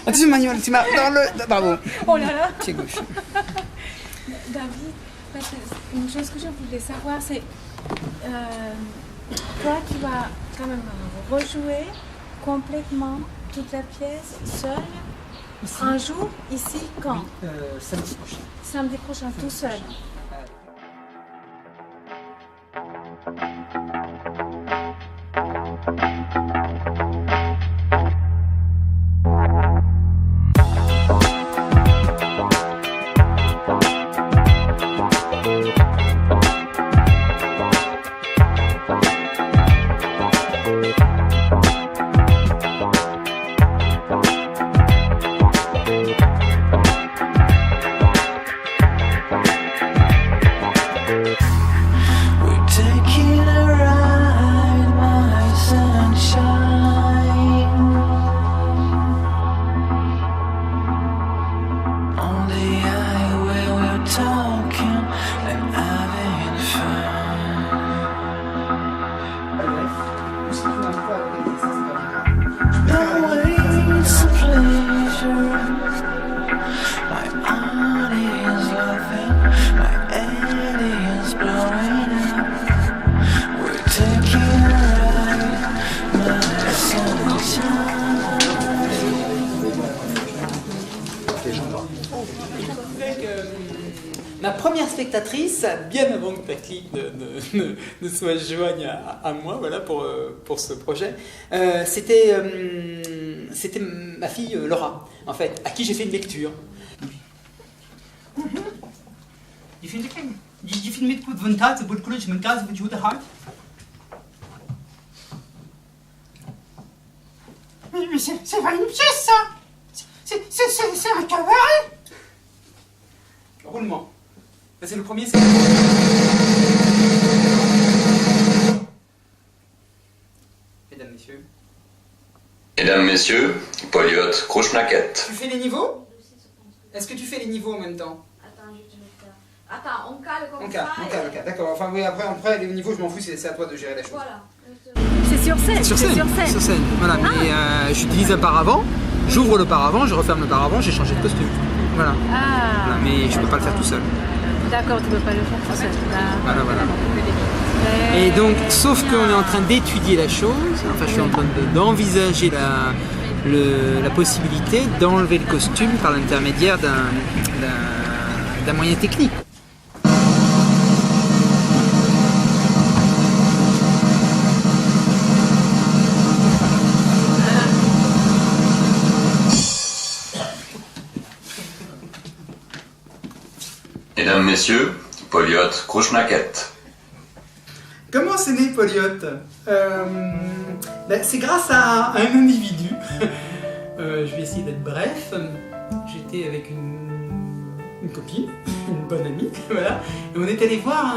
Attention Manuel, tu m'as dans le... Bravo. Oh là là. Pied gauche. David, parce que une chose que je voulais savoir, c'est toi, tu vas quand même rejouer complètement toute la pièce seule Ici. un jour, ici, quand? Samedi prochain. Samedi prochain, tout seul. Ma première spectatrice, bien avant que ta clique ne se joigne à moi, voilà, pour ce projet, c'était ma fille Laura, en fait, à qui j'ai fait une lecture. Je finde mit gut von Tat, but courage, mein Gas, with you the heart. Mais c'est pas une pièce, ça. C'est un cabaret. Roulement. Ça, c'est le premier. Mesdames, messieurs. Mesdames, Messieurs, Poliot, Krushnaket. Tu fais les niveaux? Est-ce que tu fais les niveaux en même temps? Attends, on cale comme On ça. cale, d'accord. Enfin, oui, après, les niveaux, je m'en fous, c'est à toi de gérer la chose. Voilà. C'est sur scène. Sur scène, voilà. Mais j'utilise un paravent, j'ouvre le paravent, je referme le paravent, j'ai changé de costume. Voilà. Ah. Voilà, mais je peux pas le faire tout seul. D'accord, tu ne peux pas le faire tout seul. Voilà. Et donc, sauf qu'on est en train d'étudier la chose, enfin je suis en train d'envisager la possibilité d'enlever le costume par l'intermédiaire d'un moyen technique. Mesdames, Messieurs, Poliot, Krushnaket. Comment c'est né Poliot? C'est grâce à un individu. Je vais essayer d'être bref. J'étais avec une copine, une bonne amie, voilà. Et on est allé voir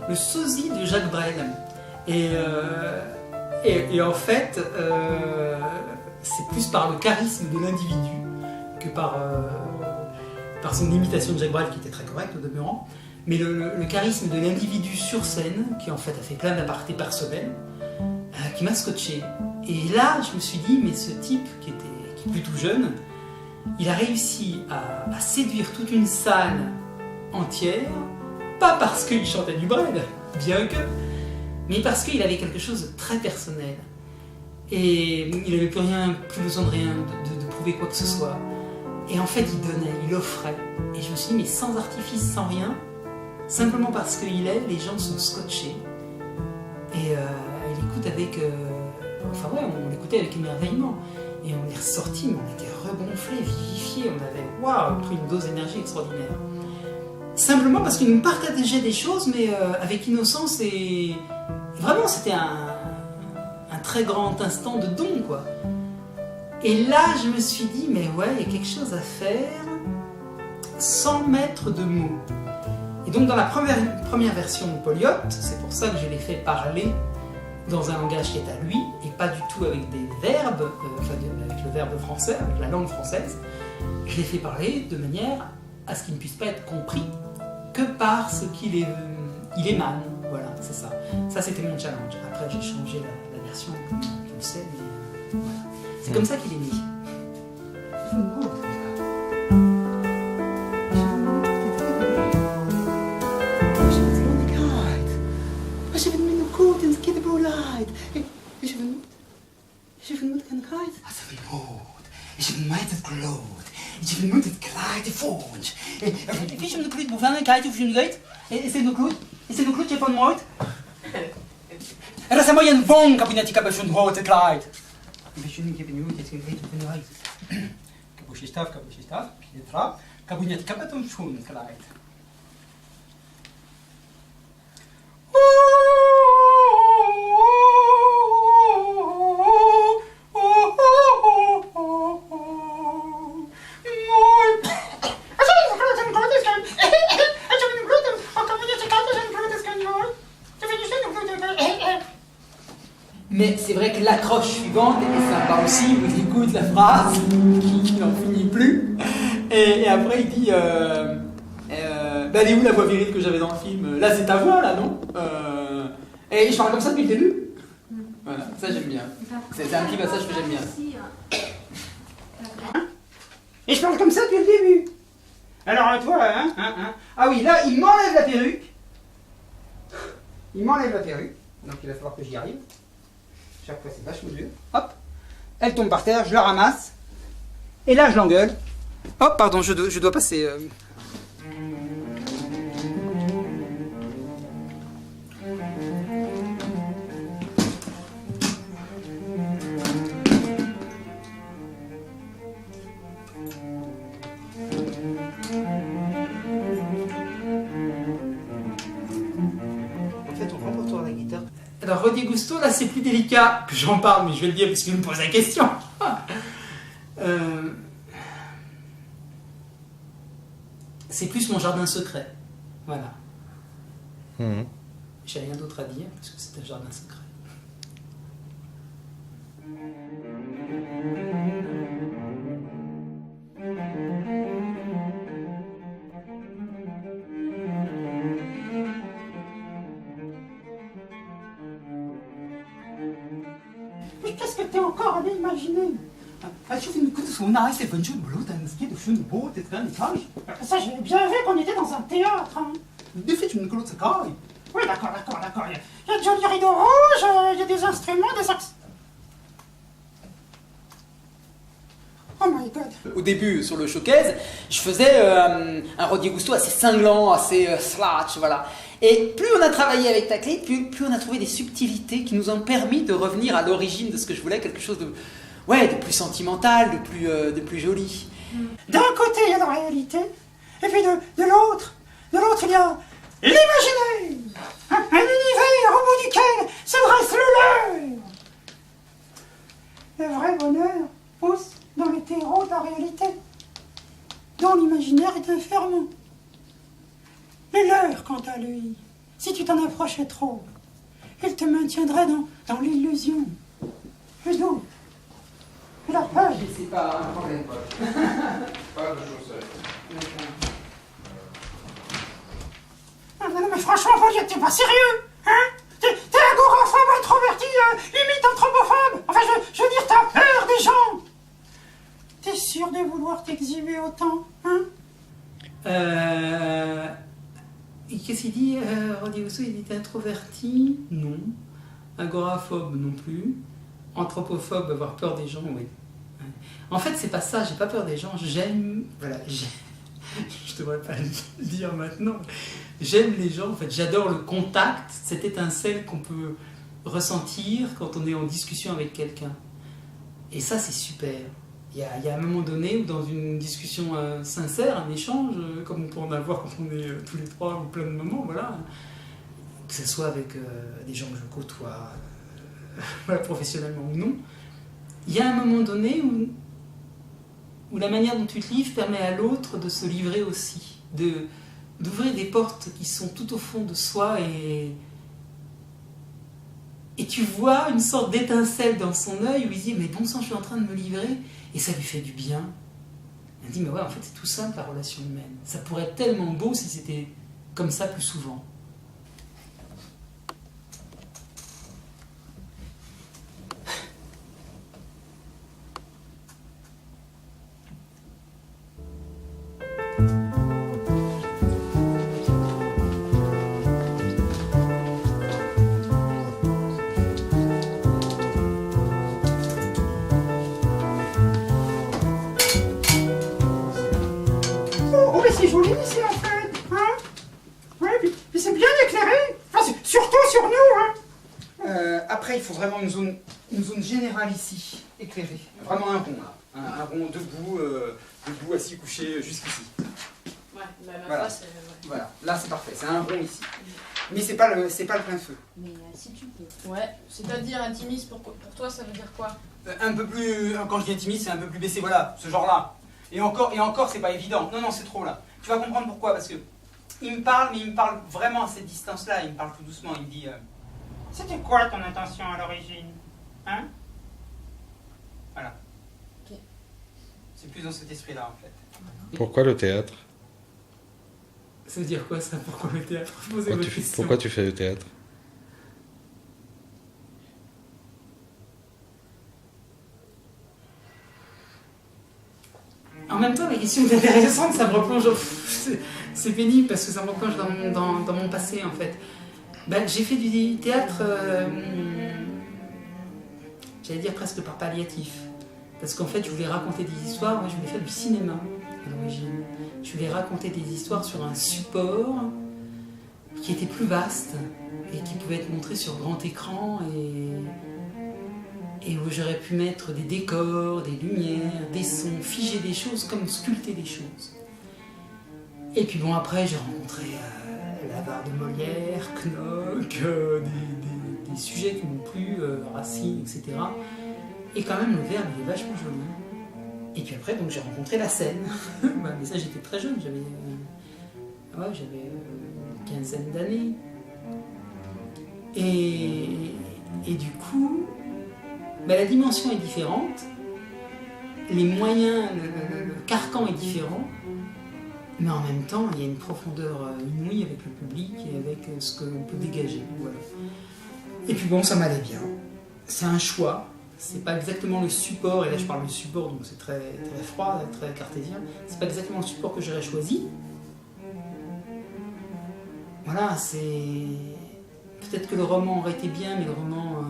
le sosie de Jacques Brel. Et en fait, c'est plus par le charisme de l'individu que par son imitation de Jacques Brel, qui était très correcte au demeurant. Mais le charisme de l'individu sur scène, qui en fait a fait plein d'apartés personnels, qui m'a scotché. Et là, je me suis dit, mais ce type, qui est plutôt jeune, il a réussi à séduire toute une salle entière, pas parce qu'il chantait du Brel, bien que, mais parce qu'il avait quelque chose de très personnel. Et il n'avait plus besoin de rien, de prouver quoi que ce soit. Et en fait, il donnait, il offrait. Et je me suis dit, mais sans artifice, sans rien, simplement parce qu'il est, les gens sont scotchés. Et il écoute avec... enfin ouais, on l'écoutait avec émerveillement. Et on est ressorti, mais on était regonflés, vivifiés. On avait, waouh, pris une dose d'énergie extraordinaire. Simplement parce qu'il nous partageait des choses, mais avec innocence et vraiment, c'était un très grand instant de don, quoi. Et là, je me suis dit, mais ouais, il y a quelque chose à faire sans mettre de mots. Et donc, dans la première version de Poliot, c'est pour ça que je l'ai fait parler dans un langage qui est à lui, et pas du tout avec des verbes, avec le verbe français, avec la langue française. Je l'ai fait parler de manière à ce qu'il ne puisse pas être compris que par ce qu'il émane. Voilà, c'est ça. Ça, c'était mon challenge. Après, j'ai changé la version, je le sais, mais voilà. C'est comme ça qu'il est né. Even met het kloot. Je moet het krijgen volgens. Wie je de kloot boven kijken of je niet weet? Is het een kloot? Is het een klootje van nooit? Er is helemaal een woonkabinet, ik heb zo'n grote kleid. Weet je niet, je bent niet, het is geen weet van de huis. Kaboesje staf, je trap. Kabinet, ik heb het een schoon kleid. Mais c'est vrai que l'accroche suivante est sympa aussi, il écoute la phrase qui n'en finit plus. Et après il dit bah, elle est où la voix virile que j'avais dans le film? Là c'est ta voix là, non? Et je parle comme ça depuis le début. Voilà, ça j'aime bien. C'est un petit passage que j'aime bien. Et je parle comme ça depuis le début. Alors toi, ah oui, là il m'enlève la perruque. Il m'enlève la perruque, donc il va falloir que j'y arrive. Chaque fois c'est vachement dur. Hop, elle tombe par terre, je la ramasse. Et là je l'engueule. Hop, pardon, je dois passer. Alors, Rodi Gusto, là, c'est plus délicat que j'en parle, mais je vais le dire parce qu'il me pose la question. C'est plus mon jardin secret. Voilà. J'ai rien d'autre à dire parce que c'est un jardin secret. Qu'est-ce que t'es encore allé imaginer? شوف ان كنت صورنا عايز البنجول بلوت انا مسكين وشو بوت تتغني كاج. Ça, j'ai bien vu qu'on était dans un théâtre. Hein. دي فيت من كلوت كاي. Oui, d'accord. Il y a de jolis rideaux rouges, il y a des instruments, des axes. Oh my god. Au début, sur le showcase, je faisais un Rodi Gusto assez cinglant, assez slash, voilà. Et plus on a travaillé avec Taclé, plus on a trouvé des subtilités qui nous ont permis de revenir à l'origine de ce que je voulais, quelque chose de plus sentimental, de plus joli. D'un côté, il y a la réalité, et puis de l'autre, il y a l'imaginaire. Un univers au bout duquel se dresse le leur. Le vrai bonheur pousse dans les terreaux de la réalité, dont l'imaginaire est un ferment. Le leur, quant à lui, si tu t'en approchais trop, il te maintiendrait dans l'illusion, le doute, et la peur. C'est pas un problème. Pas de chaussettes. Ah, non, mais franchement, Pauliette, t'es pas sérieux, hein? T'es agoraphobe, introverti, limite anthropophobe. Enfin, je veux dire, t'as peur des gens. T'es sûr de vouloir t'exhiber autant, hein? Qu'est-ce qu'il dit, Rodi Gusto? Il était introverti? Non. Agoraphobe? Non plus. Anthropophobe? Avoir peur des gens? Oui. En fait, c'est pas ça, j'ai pas peur des gens. J'aime. Voilà, je devrais pas le dire maintenant. J'aime les gens, en fait, j'adore le contact, cette étincelle qu'on peut ressentir quand on est en discussion avec quelqu'un. Et ça, c'est super. Il y a un moment donné où dans une discussion sincère, un échange, comme on peut en avoir quand on est tous les trois ou plein de moments, voilà, que ce soit avec des gens que je côtoie, voilà, professionnellement ou non, il y a un moment donné où la manière dont tu te livres permet à l'autre de se livrer aussi, d'ouvrir des portes qui sont tout au fond de soi et tu vois une sorte d'étincelle dans son œil où il dit mais bon sang, je suis en train de me livrer et ça lui fait du bien. Il dit mais ouais, en fait c'est tout simple la relation humaine. Ça pourrait être tellement beau si c'était comme ça plus souvent. c'est joli ici en fait, hein. Ouais, puis c'est bien éclairé. Enfin, surtout sur nous, hein. Après, il faut vraiment une zone générale ici, éclairée. Vraiment un rond, là. Un rond debout, assis, couché, jusqu'ici. Ouais, la Voilà. face, Voilà, là c'est parfait, c'est un rond ici. Mais c'est pas le plein feu. Mais si tu peux. Ouais, c'est-à-dire intimiste, pour toi, ça veut dire quoi? Un peu plus, quand je dis intimiste, c'est un peu plus baissé, voilà, ce genre-là. Et encore, c'est pas évident. Non, c'est trop là. Tu vas comprendre pourquoi, parce que il me parle, mais il me parle vraiment à cette distance-là. Il me parle tout doucement. Il me dit C'était quoi ton intention à l'origine, hein? voilà. Ok. C'est plus dans cet esprit-là en fait. Pourquoi le théâtre? Ça veut dire quoi ça? Pourquoi le théâtre? Posez votre question. Pourquoi tu fais le théâtre? En même temps, la question est intéressante, ça me replonge. C'est pénible parce que ça me replonge dans mon passé en fait. Ben, j'ai fait du théâtre, j'allais dire presque par palliatif. Parce qu'en fait, je voulais raconter des histoires, moi je voulais faire du cinéma à l'origine. Je voulais raconter des histoires sur un support qui était plus vaste et qui pouvait être montré sur grand écran et où j'aurais pu mettre des décors, des lumières, des sons, figer des choses comme sculpter des choses. Et puis bon, après j'ai rencontré l'avare de Molière, Knock, des sujets qui m'ont plu, Racine, etc. Et quand même le verbe il est vachement joli. Et puis après donc j'ai rencontré la scène. Mais ça j'étais très jeune, j'avais une quinzaine d'années. Et du coup, la dimension est différente, les moyens, le carcan est différent, mais en même temps, il y a une profondeur inouïe avec le public et avec ce que l'on peut dégager. Voilà. Et puis bon, ça m'allait bien. C'est un choix, c'est pas exactement le support, et là je parle du support, donc c'est très, très froid, très cartésien, c'est pas exactement le support que j'aurais choisi. Voilà, c'est... Peut-être que le roman aurait été bien, mais le roman...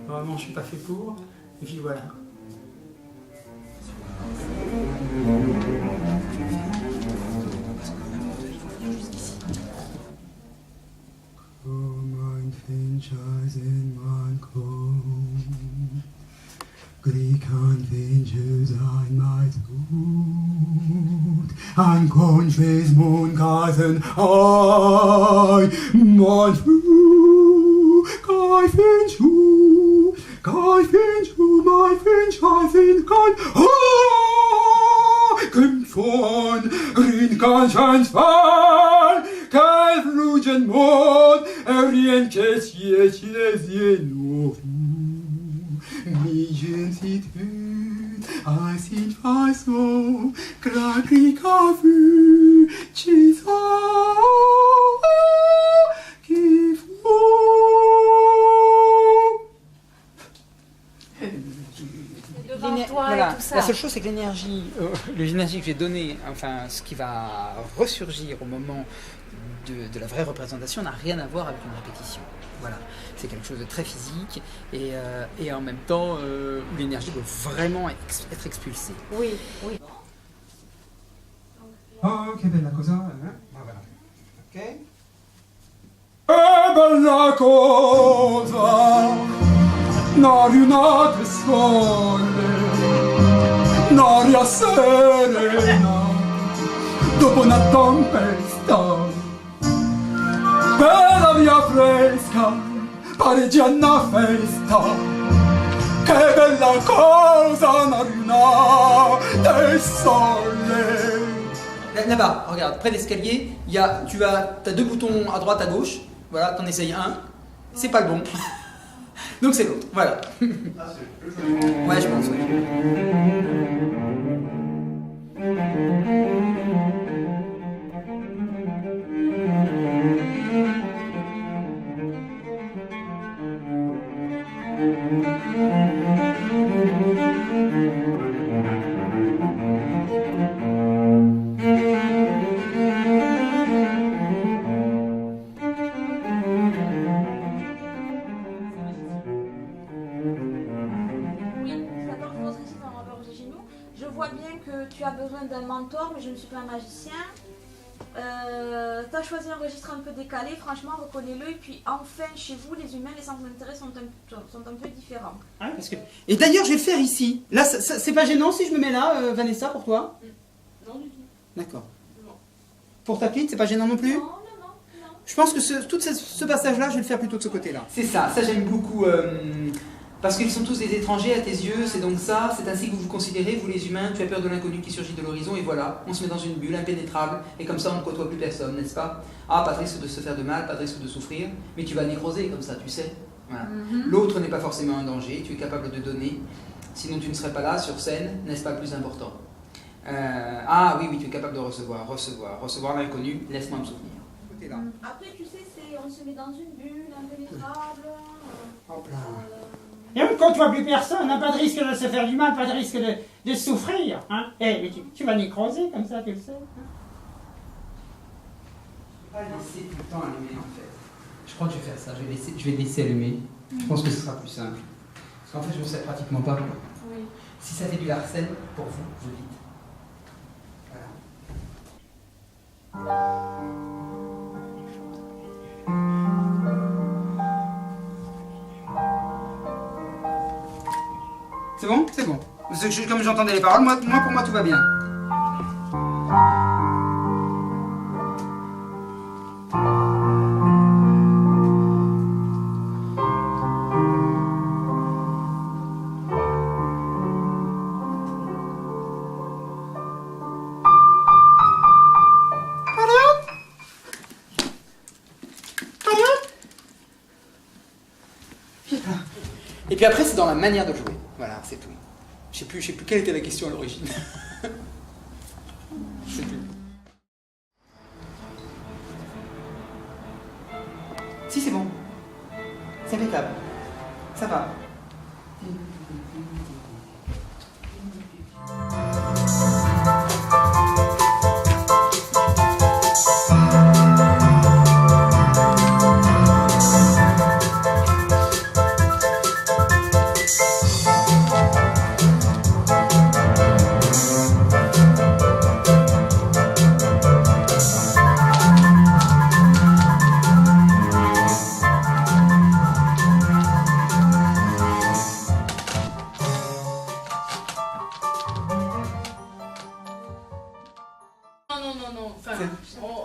Vraiment, je suis pas fait pour. Et puis voilà. Mein Finchers in mein Comb, Greek Finches ein mein Gut, ein Conches Mondgasen, ai, mein Fu, Kai Finchu, mein Finchers in kein, Kim von Green Conscience Fall, Kai Frugen Mond, Rien Kessies, no Mijen sit hut, I sit faso, Kragika vu, Chisa, Kifu. Devant toi Voilà. et tout ça. La seule chose, c'est que l'énergie que j'ai donnée, enfin, ce qui va ressurgir au moment de la vraie représentation, n'a rien à voir avec une répétition. Voilà, c'est quelque chose de très physique et en même temps où l'énergie doit vraiment être expulsée. Oui, oui. Oh, che bella cosa, voilà. Ok. Che bella cosa, n'aria sole, n'aria serena, dopo una tempesta, bella via fresca, pariggiana festa, che bella cosa, n'aria del sole. Là-bas, regarde, près de l'escalier, tu as deux boutons à droite, à gauche. Voilà, t'en essayes un. C'est pas le bon. Donc c'est l'autre. Voilà. Ah, c'est plus joli. Ouais, je pense, ouais. Oui, j'adore que vous réussissez en rapport chez nous. Je vois vois bien que tu as besoin d'un mentor, mais je ne suis pas un magicien. Tu as choisi un registre un peu décalé, franchement, reconnais-le. Et puis enfin, chez vous, les humains, les centres d'intérêt sont un peu différents. Ah, parce que... Et d'ailleurs, je vais le faire ici. Là, c'est pas gênant si je me mets là, Vanessa, pour toi? Non du tout. D'accord. Non. Pour ta petite, c'est pas gênant non plus? Non. Je pense que tout ce passage-là, je vais le faire plutôt de ce côté-là. C'est ça j'aime beaucoup. Parce qu'ils sont tous des étrangers à tes yeux, c'est donc ça, c'est ainsi que vous vous considérez, vous les humains, tu as peur de l'inconnu qui surgit de l'horizon, et voilà, on se met dans une bulle impénétrable, et comme ça on ne côtoie plus personne, n'est-ce pas? Ah, pas de risque de se faire de mal, pas de risque de souffrir, mais tu vas nécroser comme ça, tu sais. Voilà. L'autre n'est pas forcément un danger, tu es capable de donner, sinon tu ne serais pas là, sur scène, n'est-ce pas le plus important? Ah oui, tu es capable de recevoir l'inconnu, laisse-moi me souvenir. Après, tu sais, on se met dans une bulle impénétrable. Hop là. Et on ne côtoie plus personne, hein, pas de risque de se faire du mal, pas de risque de souffrir. Hein. Mais tu vas nécroser comme ça, tu le sais. Hein. Je ne vais pas laisser tout le temps allumer en fait. Je crois que je vais faire ça, je vais laisser allumer. Je pense que ce sera plus simple. Parce qu'en fait, je ne sais pratiquement pas. Oui. Si ça fait du Larsen, pour vous, vous dites. Voilà. C'est bon? C'est bon. Comme j'entendais les paroles, pour moi tout va bien. Et puis après, c'est dans la manière de jouer. Voilà, c'est tout. Je sais plus quelle était la question à l'origine. Je sais plus. Si, c'est bon. C'est impeccable. Ça va. Non. Enfin,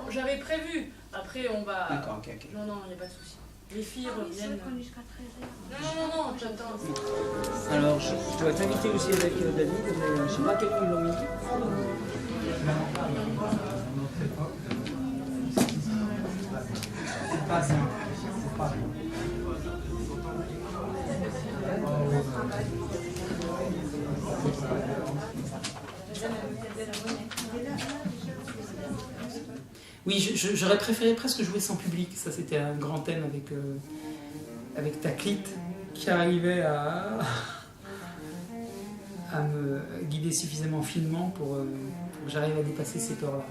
j'avais prévu. Après, on va... D'accord, ok. Non, il n'y a pas de souci. Les filles C'est reviennent. vrai qu'on est jusqu'à 13h. Non, j'attends. Alors, je dois t'inviter aussi avec David, mais je ne sais pas quel ils l'ont mis. Oui, j'aurais préféré presque jouer sans public. Ça, c'était un grand thème avec Taklit, qui arrivait à me guider suffisamment finement pour que j'arrive à dépasser ces peurs-là.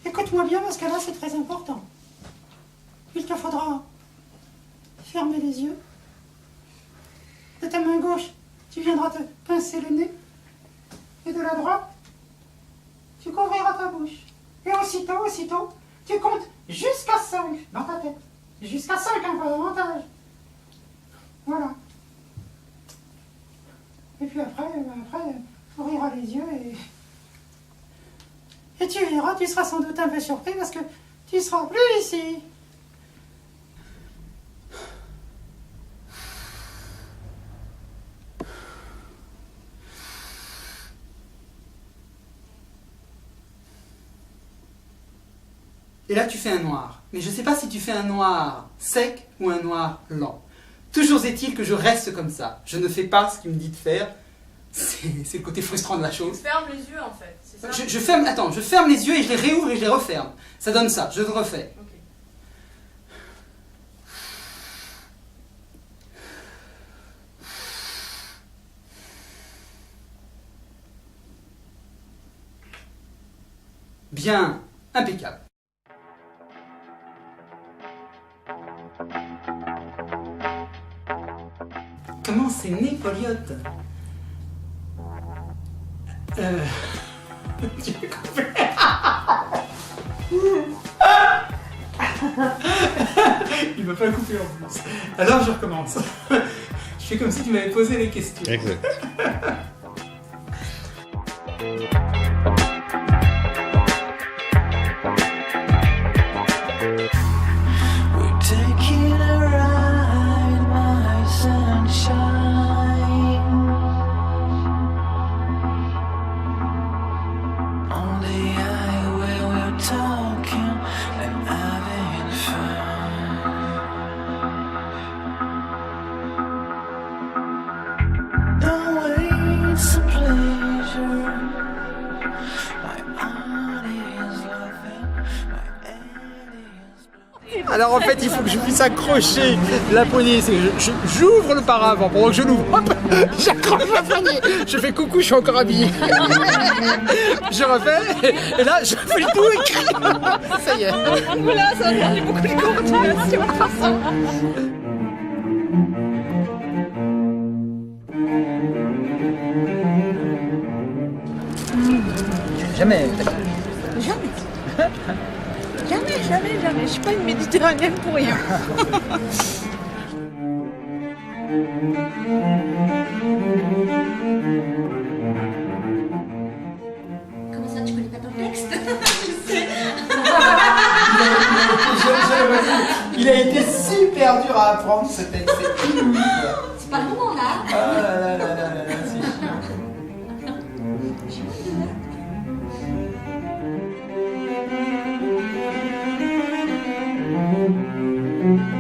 Écoute-moi bien parce que là c'est très important. Il te faudra fermer les yeux. De ta main gauche, tu viendras te pincer le nez. Et de la droite, tu couvriras ta bouche. Et aussitôt, tu comptes jusqu'à 5 dans ta tête. Jusqu'à 5, hein, pas davantage. Voilà. Et puis après, tu ouvriras les yeux et tu verras, tu seras sans doute un peu surpris parce que tu seras plus ici. Et là, tu fais un noir. Mais je ne sais pas si tu fais un noir sec ou un noir lent. Toujours est-il que je reste comme ça. Je ne fais pas ce qu'il me dit de faire. C'est le côté frustrant de la chose. Ferme les yeux en fait, c'est ça? Je ferme les yeux et je les réouvre et je les referme. Ça donne ça, je le refais. Ok. Bien, impeccable. Comment c'est né Poliot? Tu veux qu'on fait? Il m'a pas coupé en plus. Alors je recommence. Je fais comme si tu m'avais posé les questions. Exact. Alors en fait, il faut que je puisse accrocher la poignée. J'ouvre le paravent pendant que je l'ouvre. Hop, j'accroche la poignée. Je fais coucou, je suis encore habillé. Je refais. Et là, je fais le tout écrit. Ça y est. Voilà, ça a demandé beaucoup de coordination. Jamais. Jamais. Je suis pas une méditerranéenne pour rien. Comment ça, tu connais pas ton texte? Il a été super dur à apprendre ce texte. C'est inouï. C'est pas le moment là. Ah là là, c'est chiant. Thank you.